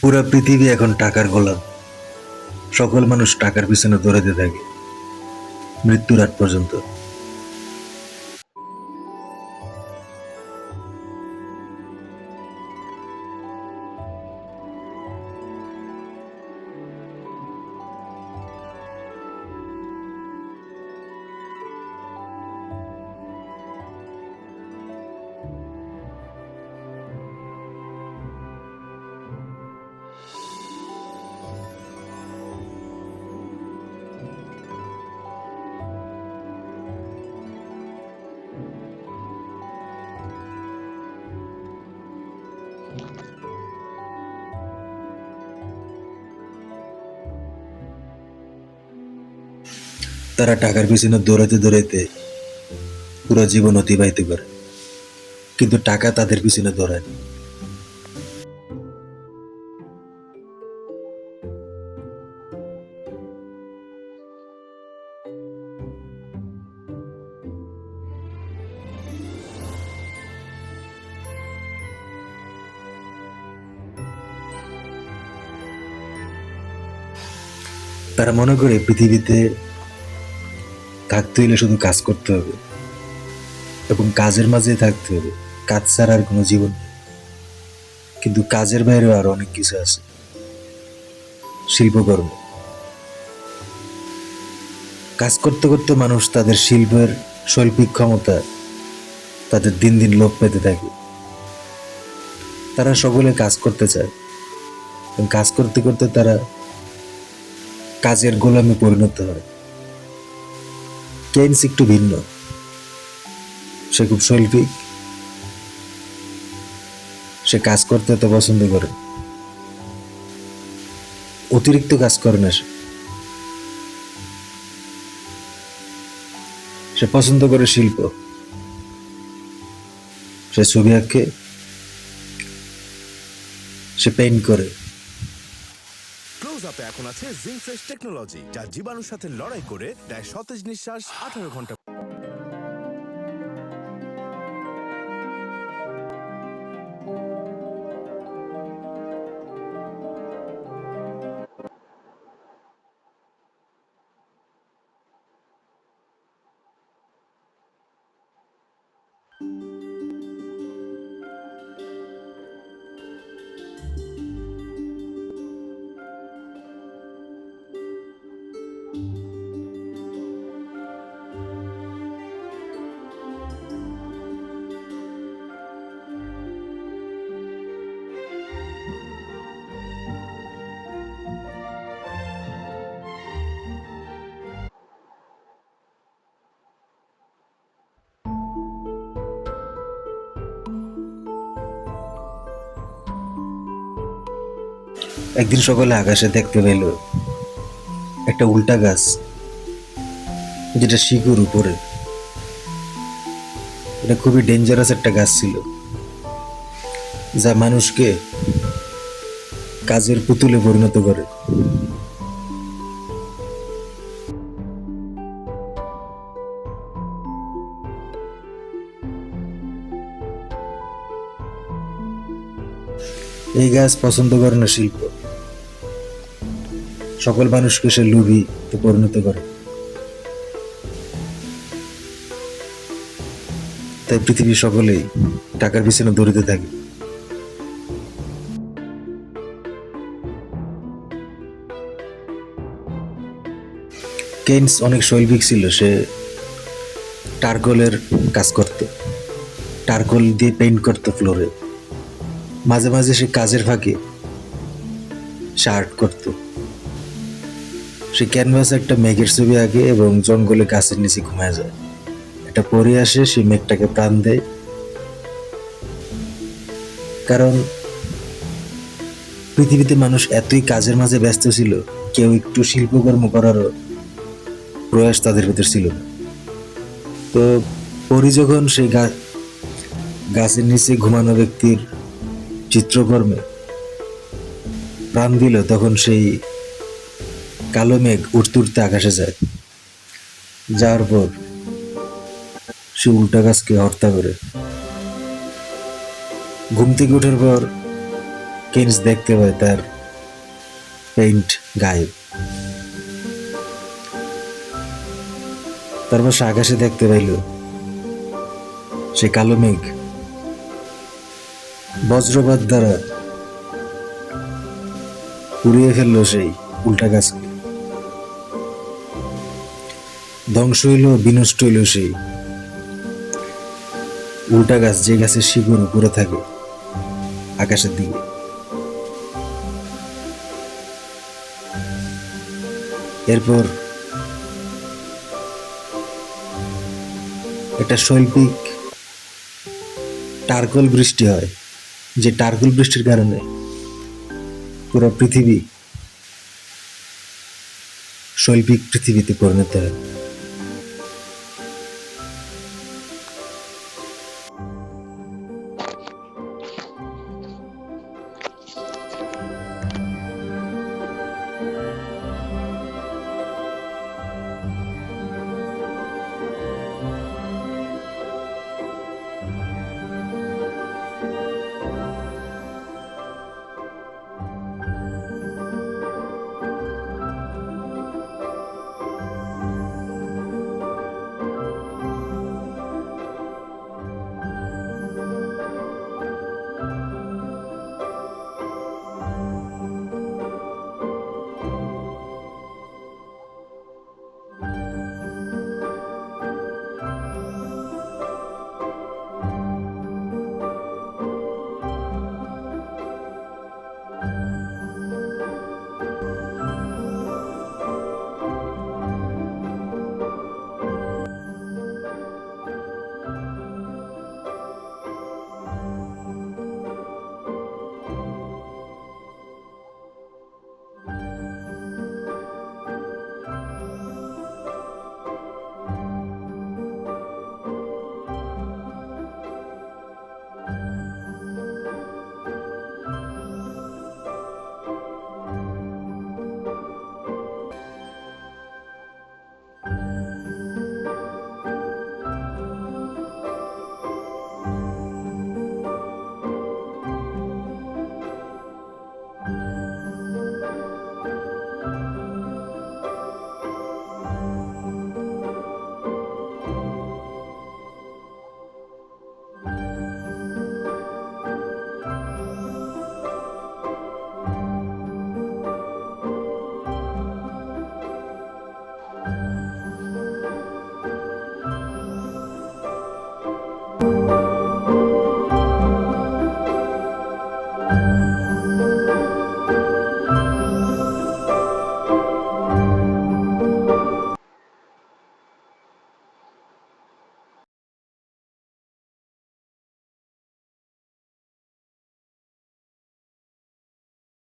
পুরা পৃথিবী এখন টাকার গোলাম। সকল মানুষ টাকার পিছনে দৌড়াতে থাকে মৃত্যুর আগ পর্যন্ত। তারা টাকার পিছনে দৌড়াতে দৌড়াইতে পুরো জীবন অতিবাহিত করে, কিন্তু টাকা তাদের পিছনে দৌড়ায় না। তারা মনে করে পৃথিবীতে থাকতে হলে শুধু কাজ করতে হবে এবং কাজের মাঝে থাকতে হবে, কাজ ছাড়া আর কোনো জীবন নেই। কিন্তু কাজের বাইরেও আরো অনেক কিছু আছে। শিল্পকর্ম, কাজ করতে করতে মানুষ তাদের শিল্পের শৈল্পিক ক্ষমতা তাদের দিন দিন লোপ পেতে থাকে। তারা সকলে কাজ করতে চায় এবং কাজ করতে করতে তারা কাজের গোলামে পরিণত হয়। কেইন্স একটু ভিন্ন, সে খুব শৈল্পিক, সে কাজ করতে তো পছন্দ করে, অতিরিক্ত কাজ করে না। সে পছন্দ করে শিল্প, সে ছবি আঁকে, সে পেইন্ট করে। ক্লোজ আপে এখন আছে জিঙ্ক ফ্রেশ টেকনোলজি, যা জীবাণুর সাথে লড়াই করে দেয় সতেজ নিঃশ্বাস 18 ঘন্টা। একদিন সকালে আকাশে দেখতে পেল একটা উল্টা গাছ, যেটা শিকড় উপরে। এটা খুবই ডেঞ্জারাস একটা গাছ ছিল, যা মানুষকে কাজের পুতুলে পরিণত করে। এই গাছ পছন্দ করে না শিল্প, সকল মানুষকে সে লোভী পরিণত করে। তাই পৃথিবীর সকলেই টাকার পিছনে দৌড়িতে থাকে। কেইন্স অনেক শৈল্পিক ছিল, সে টারকোলের কাজ করত, টারকোল দিয়ে পেইন্ট করতো ফ্লোরে। মাঝে মাঝে সে কাজের ফাঁকে সে আর্ট করত। সে ক্যানভাসে একটা মেঘের ছবি আঁকে এবং জঙ্গলে গাছের নিচে ঘুমায় যায়। একটা পরি আসে, সে মেঘটাকে প্রাণ দেয়। কারণ পৃথিবীতে মানুষ এতই কাজের মাঝে ব্যস্ত ছিল, কেউ একটু শিল্পকর্ম করারও প্রয়াস তাদের ভিতর ছিল না। তো পরি যখন সেই গাছের নিচে ঘুমানো ব্যক্তির চিত্রকর্মে প্রাণ দিল, তখন সেই কালো মেঘ উঠতে উঠতে আকাশে যায়। যাওয়ার পর সে উল্টা গাছকে হত্যা করে। ঘুম থেকে ওঠার পর কেইন্স দেখতে পায় তার পেইন্ট গায়েব। তারপর সে আকাশে দেখতে পাইল সে কালো মেঘ বজ্রপাত দ্বারা উড়িয়ে ফেললো সেই উল্টা গাছকে। ধ্বংস হইল, বিনষ্ট হইল সেই উল্টা গাছ, যে গাছের শিকড় উপরে থাকে আকাশের দিকে। এরপর একটা শৈল্পিক টার্কল বৃষ্টি হয়, যে টার্কল বৃষ্টির কারণে পুরো পৃথিবী শৈল্পিক পৃথিবীতে পরিণত হয়।